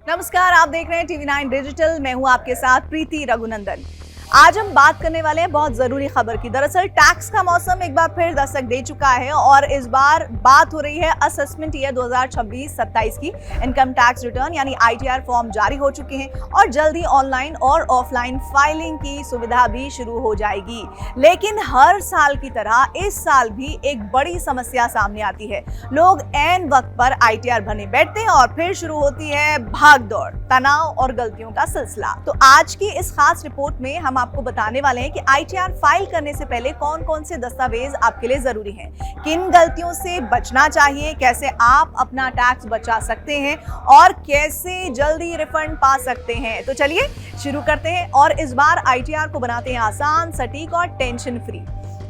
नमस्कार, आप देख रहे हैं TV9 डिजिटल। मैं हूं आपके साथ प्रीति रघुनंदन। आज हम बात करने वाले हैं बहुत जरूरी खबर की। दरअसल टैक्स का मौसम एक बार फिर दस्तक दे चुका है और इस बार बात हो रही है असेसमेंट ईयर 2026-27 की। इनकम टैक्स रिटर्न यानी ITR फॉर्म जारी हो चुके हैं और जल्द ही ऑनलाइन और ऑफलाइन फाइलिंग की सुविधा भी शुरू हो जाएगी। लेकिन हर साल की तरह इस साल भी एक बड़ी समस्या सामने आती है। लोग ऐन वक्त पर ITR भरने बैठते हैं और फिर शुरू होती है भागदौड़, तनाव और गलतियों का सिलसिला। तो आज की इस खास रिपोर्ट में हम आपको बताने वाले हैं कि ITR फाइल करने से पहले कौन कौन से दस्तावेज आपके लिए जरूरी हैं, किन गलतियों से बचना चाहिए, कैसे आप अपना टैक्स बचा सकते हैं और कैसे जल्दी रिफंड पा सकते हैं। तो चलिए शुरू करते हैं और इस बार ITR को बनाते हैं आसान, सटीक और टेंशन फ्री।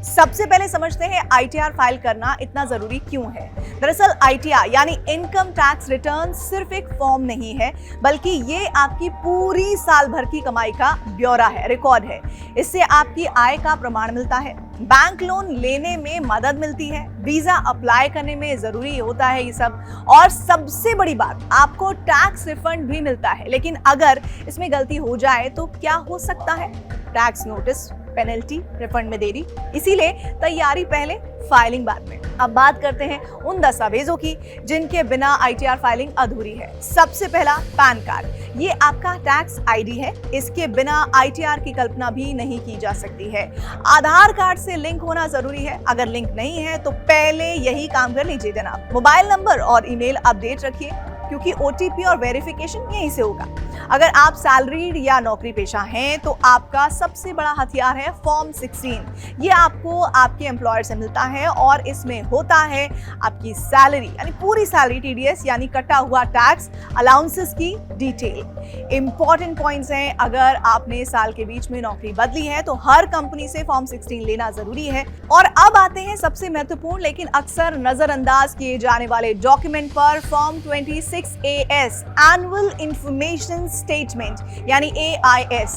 सबसे पहले समझते हैं ITR फाइल करना इतना जरूरी क्यों है। दरअसल ITR यानी इनकम टैक्स रिटर्न सिर्फ एक फॉर्म नहीं है, बल्कि ये आपकी पूरी साल भर की कमाई का ब्यौरा है, रिकॉर्ड है। इससे आपकी आय का प्रमाण मिलता है, बैंक लोन लेने में मदद मिलती है, वीजा अप्लाई करने में जरूरी होता है ये सब, और सबसे बड़ी बात, आपको टैक्स रिफंड भी मिलता है। लेकिन अगर इसमें गलती हो जाए तो क्या हो सकता है? टैक्स नोटिस, पेनल्टी, रिफंड में देरी। इसीलिए तैयारी पहले, फाइलिंग बाद में। अब बात करते हैं उन दस्तावेजों की जिनके बिना ITR फाइलिंग अधूरी है। सबसे पहला पैन कार्ड। ये आपका टैक्स ID है, इसके बिना ITR की कल्पना भी नहीं की जा सकती है। आधार कार्ड से लिंक होना जरूरी है, अगर लिंक नहीं है तो पहले यही काम कर लीजिए जनाब। मोबाइल नंबर और ईमेल अपडेट रखिए, क्योंकि OTP और वेरिफिकेशन यहीं से होगा। अगर आप सैलरीड या नौकरी पेशा हैं तो आपका सबसे बड़ा हथियार है फॉर्म 16। ये आपको आपके एम्प्लॉयर से मिलता है और इसमें होता है आपकी सैलरी यानी पूरी सैलरी, TDS यानी कटा हुआ टैक्स, अलाउंसेस की डिटेल। इंपॉर्टेंट पॉइंट्स हैं, अगर आपने साल के बीच में नौकरी बदली है तो हर कंपनी से फॉर्म 16 लेना जरूरी है। और अब आते हैं सबसे महत्वपूर्ण लेकिन अक्सर नजरअंदाज किए जाने वाले डॉक्यूमेंट पर, form 26AS annual information statement यानी AIS।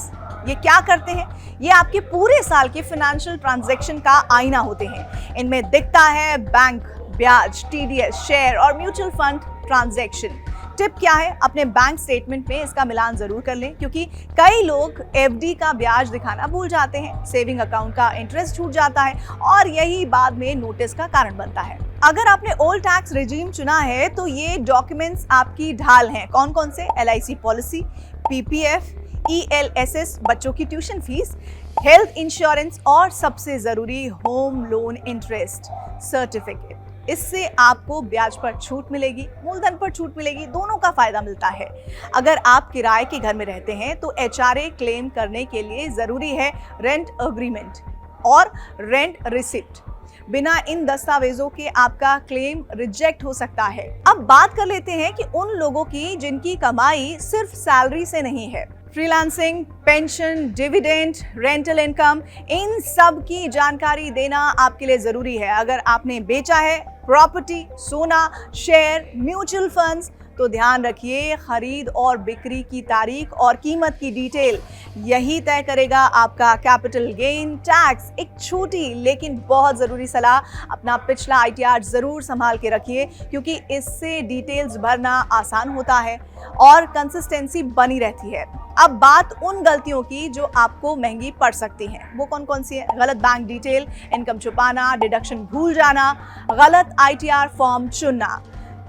ये क्या करते हैं? ये आपके पूरे साल के फाइनेंशियल ट्रांजैक्शन का आईना होते हैं। इनमें दिखता है बैंक, ब्याज, TDS, शेयर और म्यूचुअल फंड ट्रांजैक्शन। टिप क्या है? अपने बैंक स्टेटमेंट में इसका मिलान जरूर कर लें, क्योंकि कई लोग FD का ब्याज दिखाना भूल जाते हैं, सेविंग अकाउंट का इंटरेस्ट छूट जाता है और यही बाद में नोटिस का कारण बनता है। अगर आपने ओल्ड टैक्स रेजिम चुना है तो ये डॉक्यूमेंट्स आपकी ढाल हैं। कौन कौन से? LIC पॉलिसी, PPF, ELSS, बच्चों की ट्यूशन फीस, हेल्थ इंश्योरेंस और सबसे जरूरी होम लोन इंटरेस्ट सर्टिफिकेट। इससे आपको ब्याज पर छूट मिलेगी, मूलधन पर छूट मिलेगी, दोनों का फायदा मिलता है। अगर आप किराए के घर में रहते हैं तो HRA क्लेम करने के लिए जरूरी है रेंट एग्रीमेंट और रेंट रिसिप्ट। बिना इन दस्तावेजों के आपका क्लेम रिजेक्ट हो सकता है। अब बात कर लेते हैं कि उन लोगों की जिनकी कमाई सिर्फ सैलरी से नहीं है। Freelancing, pension, dividend, rental income, इन सब की जानकारी देना आपके लिए जरूरी है। अगर आपने बेचा है प्रॉपर्टी, सोना, शेयर, म्यूचुअल फंड्स, तो ध्यान रखिए खरीद और बिक्री की तारीख और कीमत की डिटेल यही तय करेगा आपका कैपिटल गेन टैक्स। एक छोटी लेकिन बहुत ज़रूरी सलाह, अपना पिछला ITR ज़रूर संभाल के रखिए, क्योंकि इससे डिटेल्स भरना आसान होता है और कंसिस्टेंसी बनी रहती है। अब बात उन गलतियों की जो आपको महंगी पड़ सकती हैं। वो कौन कौन सी है? गलत बैंक डिटेल, इनकम छुपाना, डिडक्शन भूल जाना, गलत ITR फॉर्म चुनना।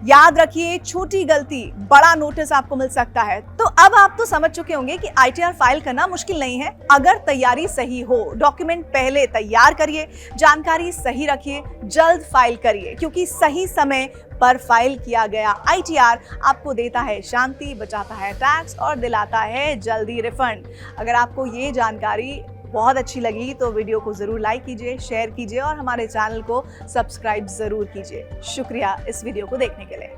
याद रखिए, छोटी गलती, बड़ा नोटिस आपको मिल सकता है। तो अब आप तो समझ चुके होंगे कि ITR फाइल करना मुश्किल नहीं है, अगर तैयारी सही हो। डॉक्यूमेंट पहले तैयार करिए, जानकारी सही रखिए, जल्द फाइल करिए, क्योंकि सही समय पर फाइल किया गया ITR आपको देता है शांति, बचाता है टैक्स और दिलाता है जल्दी रिफंड। अगर आपको ये जानकारी बहुत अच्छी लगी तो वीडियो को ज़रूर लाइक कीजिए, शेयर कीजिए और हमारे चैनल को सब्सक्राइब ज़रूर कीजिए। शुक्रिया इस वीडियो को देखने के लिए।